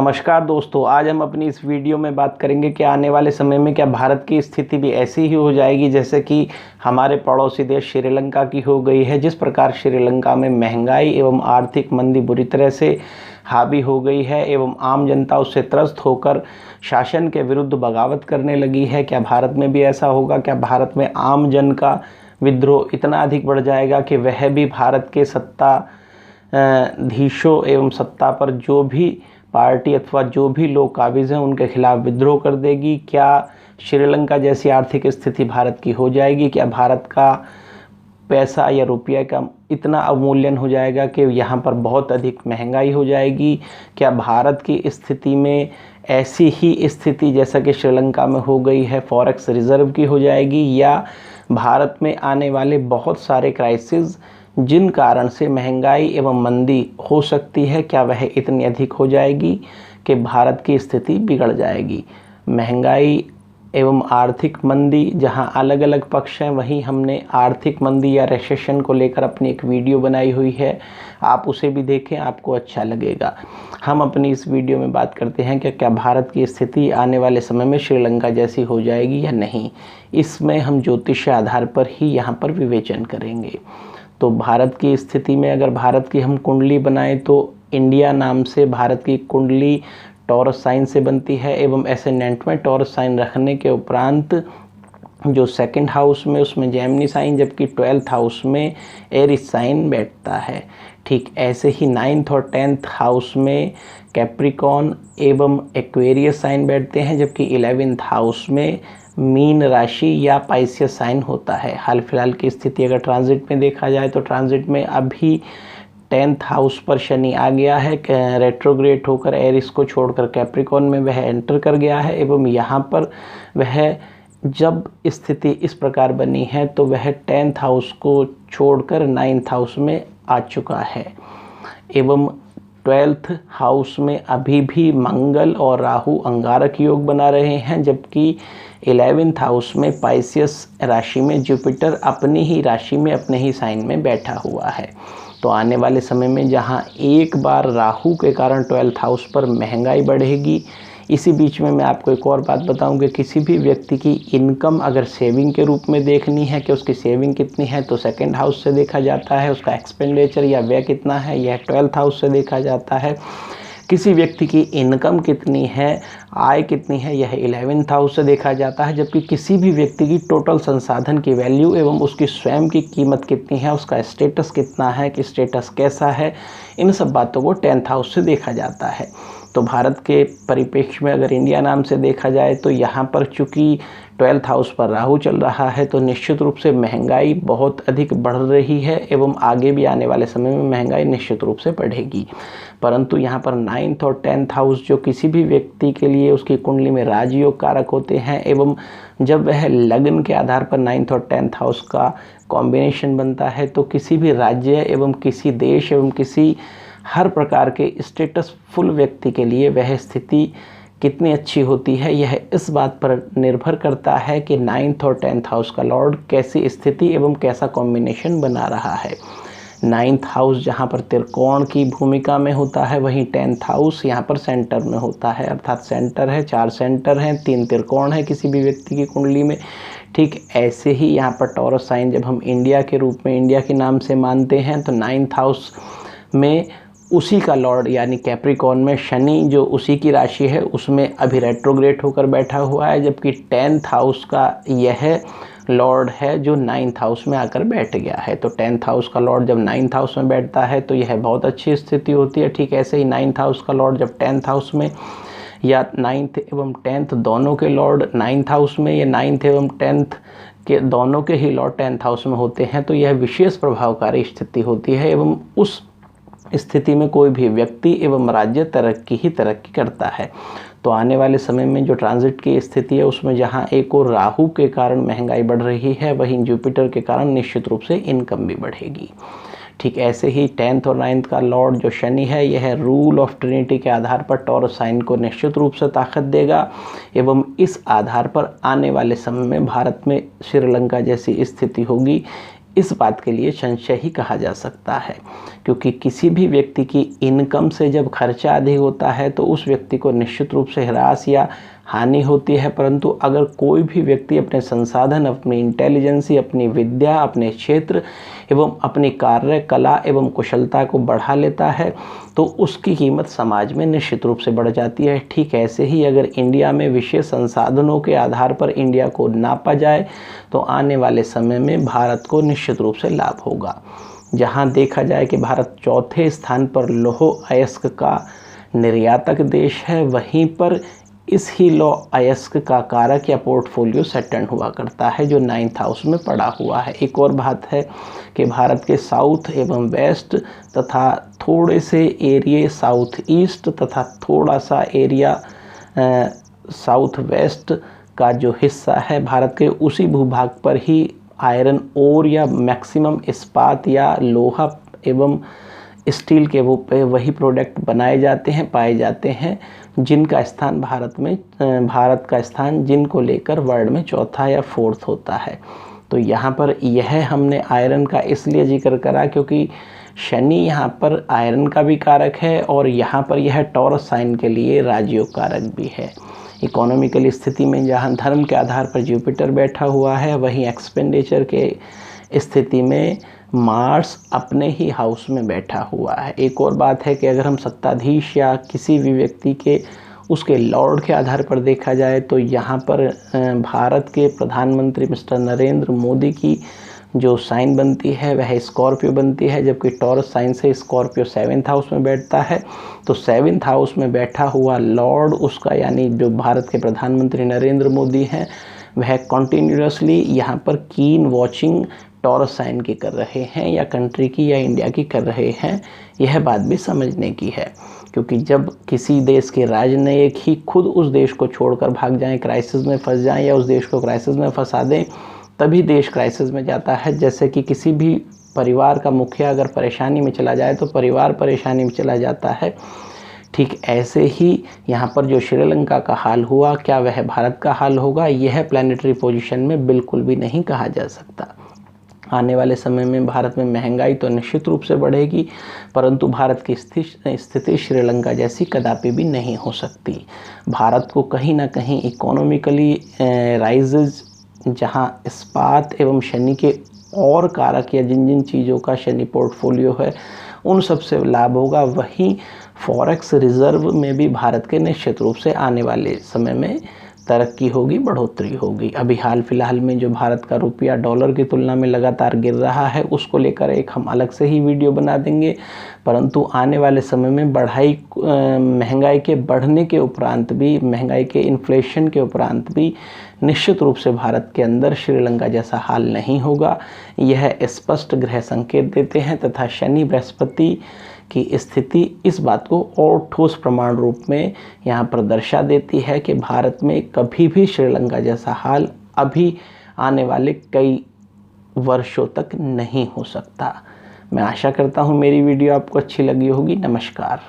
नमस्कार दोस्तों, आज हम अपनी इस वीडियो में बात करेंगे कि आने वाले समय में क्या भारत की स्थिति भी ऐसी ही हो जाएगी जैसे कि हमारे पड़ोसी देश श्रीलंका की हो गई है। जिस प्रकार श्रीलंका में महंगाई एवं आर्थिक मंदी बुरी तरह से हावी हो गई है एवं आम जनता उससे त्रस्त होकर शासन के विरुद्ध बगावत करने लगी है, क्या भारत में भी ऐसा होगा? क्या भारत में आम जन का विद्रोह इतना अधिक बढ़ जाएगा कि वह भी भारत के सत्ताधीशों एवं सत्ता पर जो भी पार्टी अथवा जो भी लोग काबिज हैं उनके खिलाफ विद्रोह कर देगी? क्या श्रीलंका जैसी आर्थिक स्थिति भारत की हो जाएगी? क्या भारत का पैसा या रुपया का इतना अवमूल्यन हो जाएगा कि यहाँ पर बहुत अधिक महंगाई हो जाएगी? क्या भारत की स्थिति में ऐसी ही स्थिति जैसा कि श्रीलंका में हो गई है फॉरेक्स रिजर्व की हो जाएगी? या भारत में आने वाले बहुत सारे क्राइसिस जिन कारण से महंगाई एवं मंदी हो सकती है, क्या वह इतनी अधिक हो जाएगी कि भारत की स्थिति बिगड़ जाएगी? महंगाई एवं आर्थिक मंदी जहां अलग अलग पक्ष हैं, वहीं हमने आर्थिक मंदी या रिसेशन को लेकर अपनी एक वीडियो बनाई हुई है, आप उसे भी देखें, आपको अच्छा लगेगा। हम अपनी इस वीडियो में बात करते हैं कि क्या भारत की स्थिति आने वाले समय में श्रीलंका जैसी हो जाएगी या नहीं। इसमें हम ज्योतिष आधार पर ही यहाँ पर विवेचन करेंगे। तो भारत की स्थिति में अगर भारत की हम कुंडली बनाएं तो इंडिया नाम से भारत की कुंडली टॉरस साइन से बनती है एवं एसेंडेंट में टॉरस साइन रखने के उपरांत जो सेकंड हाउस में उसमें जेमिनी साइन, जबकि 12th हाउस में एरिस साइन बैठता है। ठीक ऐसे ही 9th और 10th हाउस में कैप्रिकॉन एवं एक्वेरियस साइन बैठते हैं, जबकि 11th हाउस में मीन राशि या पाइसियस साइन होता है। हाल फिलहाल की स्थिति अगर ट्रांजिट में देखा जाए तो ट्रांजिट में अभी 10th हाउस पर शनि आ गया है, रेट्रोग्रेड होकर एरिस को छोड़कर कैप्रिकॉन में वह एंटर कर गया है एवं यहाँ पर वह जब स्थिति इस प्रकार बनी है तो वह 10th हाउस को छोड़कर 9th हाउस में आ चुका है एवं 12th हाउस में अभी भी मंगल और राहु अंगारक योग बना रहे हैं, जबकि 11th हाउस में पाइसियस राशि में जुपिटर अपनी ही राशि में अपने ही साइन में बैठा हुआ है। तो आने वाले समय में जहां एक बार राहु के कारण 12th हाउस पर महंगाई बढ़ेगी, इसी बीच में मैं आपको एक और बात बताऊं कि किसी भी व्यक्ति की इनकम अगर सेविंग के रूप में देखनी है कि उसकी सेविंग कितनी है तो सेकंड हाउस से देखा जाता है। उसका एक्सपेंडिचर या व्यय कितना है यह 12th हाउस से देखा जाता है। किसी व्यक्ति की इनकम कितनी है, आय कितनी है, यह 11th हाउस से देखा जाता है। जबकि किसी भी व्यक्ति की टोटल संसाधन की वैल्यू एवं उसकी स्वयं की कीमत कितनी है, उसका स्टेटस कितना है, कि स्टेटस कैसा है, इन सब बातों को 10th हाउस से देखा जाता है। तो भारत के परिप्रेक्ष्य में अगर इंडिया नाम से देखा जाए तो यहाँ पर चूँकि 12th हाउस पर राहु चल रहा है तो निश्चित रूप से महंगाई बहुत अधिक बढ़ रही है एवं आगे भी आने वाले समय में महंगाई निश्चित रूप से बढ़ेगी। परंतु यहाँ पर 9th और 10th हाउस जो किसी भी व्यक्ति के लिए उसकी कुंडली में राजयोग कारक होते हैं एवं जब वह लग्न के आधार पर 9th और 10th हाउस का कॉम्बिनेशन बनता है तो किसी भी राज्य एवं किसी देश एवं किसी हर प्रकार के स्टेटसफुल व्यक्ति के लिए वह स्थिति कितनी अच्छी होती है, यह इस बात पर निर्भर करता है कि 9th और 10th हाउस का लॉर्ड कैसी स्थिति एवं कैसा कॉम्बिनेशन बना रहा है। 9th हाउस जहाँ पर त्रिकोण की भूमिका में होता है, वहीं 10th हाउस यहाँ पर सेंटर में होता है, अर्थात सेंटर है, 4 सेंटर हैं, 3 त्रिकोण है किसी भी व्यक्ति की कुंडली में। ठीक ऐसे ही यहाँ पर टॉरस साइन जब हम इंडिया के रूप में, इंडिया के नाम से मानते हैं तो 9th हाउस में उसी का लॉर्ड यानी कैप्रिकॉन में शनि जो उसी की राशि है उसमें अभी रेट्रोग्रेड होकर बैठा हुआ है, जबकि 10th हाउस का यह लॉर्ड है जो 9th हाउस में आकर बैठ गया है। तो 10th हाउस का लॉर्ड जब 9th हाउस में बैठता है तो यह बहुत अच्छी स्थिति होती है। ठीक ऐसे ही 9th हाउस का लॉर्ड जब 10th हाउस में या 9th एवं 10th दोनों के लॉर्ड 9th हाउस में या 9th एवं 10th के दोनों के ही लॉर्ड 10th हाउस में होते हैं तो यह विशेष प्रभावकारी स्थिति होती है एवं उस स्थिति में कोई भी व्यक्ति एवं राज्य तरक्की ही तरक्की करता है। तो आने वाले समय में जो ट्रांजिट की स्थिति है उसमें जहां एक और राहु के कारण महंगाई बढ़ रही है, वहीं जुपिटर के कारण निश्चित रूप से इनकम भी बढ़ेगी। ठीक ऐसे ही 10th और 9th का लॉर्ड जो शनि है यह रूल ऑफ ट्रिनिटी के आधार पर टॉरस साइन को निश्चित रूप से ताकत देगा एवं इस आधार पर आने वाले समय में भारत में श्रीलंका जैसी स्थिति होगी। इस बात के लिए संशय ही कहा जा सकता है, क्योंकि किसी भी व्यक्ति की इनकम से जब खर्चा अधिक होता है तो उस व्यक्ति को निश्चित रूप से ह्रास या हानि होती है। परंतु अगर कोई भी व्यक्ति अपने संसाधन, अपनी इंटेलिजेंसी, अपनी विद्या, अपने क्षेत्र एवं अपनी कार्य कला एवं कुशलता को बढ़ा लेता है तो उसकी कीमत समाज में निश्चित रूप से बढ़ जाती है। ठीक ऐसे ही अगर इंडिया में विशेष संसाधनों के आधार पर इंडिया को नापा जाए तो आने वाले समय में भारत को निश्चित रूप से लाभ होगा। जहां देखा जाए कि भारत चौथे स्थान पर लौह अयस्क का निर्यातक देश है, वहीं पर इस ही लौह अयस्क का कारक या पोर्टफोलियो सेटन हुआ करता है जो 9th हाउस में पड़ा हुआ है। एक और बात है कि भारत के साउथ एवं वेस्ट तथा थोड़े से एरिया साउथ ईस्ट तथा थोड़ा सा एरिया साउथ वेस्ट का जो हिस्सा है भारत के, उसी भूभाग पर ही आयरन ओर या मैक्सिमम इस्पात या लोहा एवं स्टील के वही प्रोडक्ट बनाए जाते हैं, पाए जाते हैं, जिनका स्थान भारत का स्थान जिनको लेकर वर्ल्ड में चौथा या 4th होता है। तो यहाँ पर यह हमने आयरन का इसलिए जिक्र करा क्योंकि शनि यहाँ पर आयरन का भी कारक है और यहाँ पर यह टॉरस साइन के लिए राजयोग कारक भी है। इकोनॉमिकल स्थिति में जहाँ धर्म के आधार पर जुपिटर बैठा हुआ है, वहीं एक्सपेंडिचर के स्थिति में मार्स अपने ही हाउस में बैठा हुआ है। एक और बात है कि अगर हम सत्ताधीश या किसी भी व्यक्ति के उसके लॉर्ड के आधार पर देखा जाए तो यहाँ पर भारत के प्रधानमंत्री मिस्टर नरेंद्र मोदी की जो साइन बनती है वह स्कॉर्पियो बनती है, जबकि टॉरस साइन से स्कॉर्पियो 7th हाउस में बैठता है। तो 7th हाउस में बैठा हुआ लॉर्ड उसका, यानी जो भारत के प्रधानमंत्री नरेंद्र मोदी हैं, वह कॉन्टीन्यूसली यहाँ पर कीन वॉचिंग टॉरस साइन की कर रहे हैं या कंट्री की या इंडिया की कर रहे हैं। यह बात भी समझने की है, क्योंकि जब किसी देश के राजनयिक ही खुद उस देश को छोड़कर भाग जाएं, क्राइसिस में फंस जाएं या उस देश को क्राइसिस में फंसा दें, तभी देश क्राइसिस में जाता है। जैसे कि किसी भी परिवार का मुखिया अगर परेशानी में चला जाए तो परिवार परेशानी में चला जाता है। ठीक ऐसे ही यहाँ पर जो श्रीलंका का हाल हुआ, क्या वह भारत का हाल होगा? यह प्लानिटरी पोजीशन में बिल्कुल भी नहीं कहा जा सकता। आने वाले समय में भारत में महंगाई तो निश्चित रूप से बढ़ेगी, परंतु भारत की स्थिति श्रीलंका जैसी कदापि भी नहीं हो सकती। भारत को कहीं ना कहीं इकोनॉमिकली राइजेज, जहां इस्पात एवं शनि के और कारक या जिन जिन चीज़ों का शनि पोर्टफोलियो है उन सब से लाभ होगा, वहीं फॉरेक्स रिजर्व में भी भारत के निश्चित रूप से आने वाले समय में तरक्की होगी, बढ़ोतरी होगी। अभी हाल फिलहाल में जो भारत का रुपया डॉलर की तुलना में लगातार गिर रहा है, उसको लेकर एक हम अलग से ही वीडियो बना देंगे। परंतु आने वाले समय में महंगाई के बढ़ने के उपरांत भी, महंगाई के इन्फ्लेशन के उपरांत भी निश्चित रूप से भारत के अंदर श्रीलंका जैसा हाल नहीं होगा। यह स्पष्ट ग्रह संकेत देते हैं तथा शनि बृहस्पति की स्थिति इस बात को और ठोस प्रमाण रूप में यहाँ पर दर्शा देती है कि भारत में कभी भी श्रीलंका जैसा हाल अभी आने वाले कई वर्षों तक नहीं हो सकता। मैं आशा करता हूँ मेरी वीडियो आपको अच्छी लगी होगी। नमस्कार।